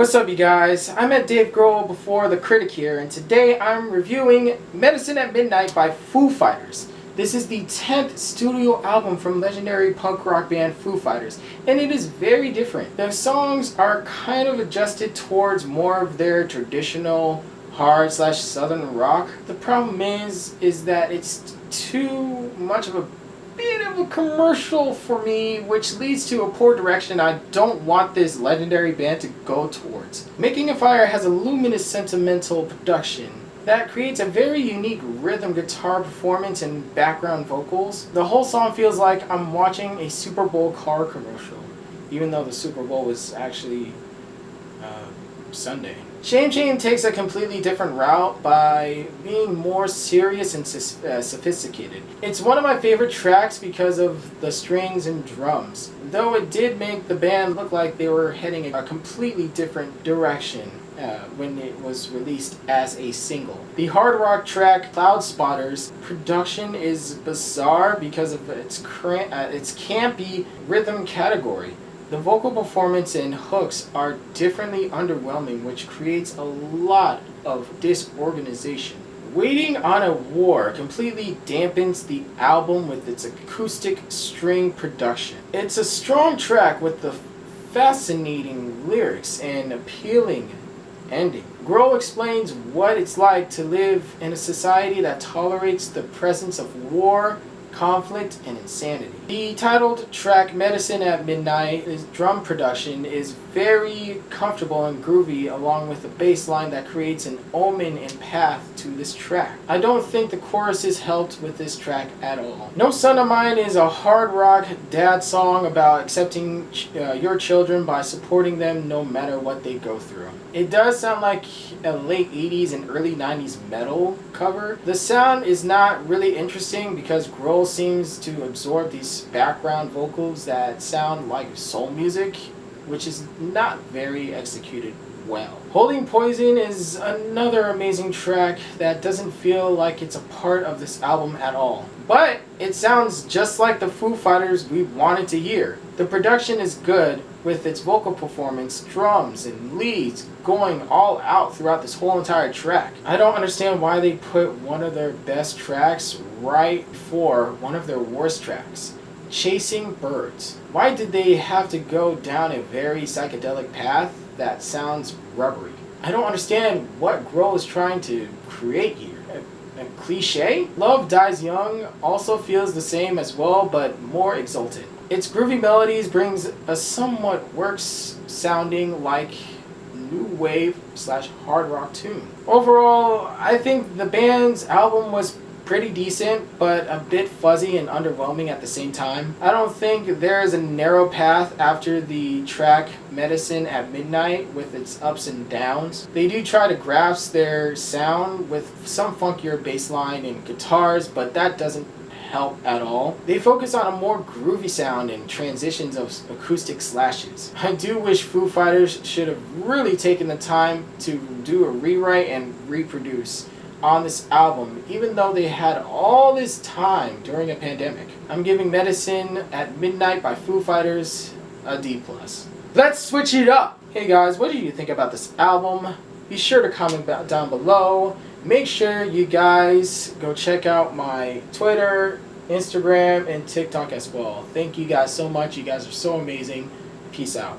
What's up, you guys? I met Dave Grohl before the Critic here, and today I'm reviewing Medicine at Midnight by Foo Fighters. This is the 10th studio album from legendary punk rock band Foo Fighters, and it is very different. The songs are kind of adjusted towards more of their traditional hard/southern rock. The problem is that it's too much of a bit of a commercial for me, which leads to a poor direction I don't want this legendary band to go towards. Making a Fire has a luminous sentimental production that creates a very unique rhythm guitar performance and background vocals. The whole song feels like I'm watching a Super Bowl car commercial, even though the Super Bowl was actually Sunday. Shame Shame takes a completely different route by being more serious and sophisticated. It's one of my favorite tracks because of the strings and drums, though it did make the band look like they were heading in a completely different direction when it was released as a single. The hard rock track Cloudspaotter's production is bizarre because of its campy rhythm category. The vocal performance and hooks are differently underwhelming, which creates a lot of disorganization. Waiting on a War completely dampens the album with its acoustic string production. It's a strong track with the fascinating lyrics and appealing ending. Grohl explains what it's like to live in a society that tolerates the presence of war, conflict, and insanity. The titled track Medicine at Midnight, his drum production is very comfortable and groovy, along with a bass line that creates an omen and path to this track. I don't think the choruses helped with this track at all. No Son of Mine is a hard rock dad song about accepting your children by supporting them no matter what they go through. It does sound like a late 80s and early 90s metal cover. The sound is not really interesting because Grohl seems to absorb these background vocals that sound like soul music, which is not very executed well. Holding Poison is another amazing track that doesn't feel like it's a part of this album at all. But it sounds just like the Foo Fighters we wanted to hear. The production is good, with its vocal performance, drums, and leads going all out throughout this whole entire track. I don't understand why they put one of their best tracks right before one of their worst tracks, Chasing Birds. Why did they have to go down a very psychedelic path that sounds rubbery? I don't understand what Grohl is trying to create here. A cliche? Love Dies Young also feels the same as well, but more exultant. Its groovy melodies brings a somewhat works sounding like new wave / hard rock tune. Overall, I think the band's album was pretty decent, but a bit fuzzy and underwhelming at the same time. I don't think there is a narrow path after the track Medicine at Midnight with its ups and downs. They do try to grasp their sound with some funkier bass line and guitars, but that doesn't help at all. They focus on a more groovy sound and transitions of acoustic slashes. I do wish Foo Fighters should have really taken the time to do a rewrite and reproduce on this album, even though they had all this time during a pandemic. I'm giving Medicine at Midnight by Foo Fighters a D+. Let's switch it up! Hey guys, what do you think about this album? Be sure to comment down below. Make sure you guys go check out my Twitter, Instagram, and TikTok as well. Thank you guys so much. You guys are so amazing. Peace out.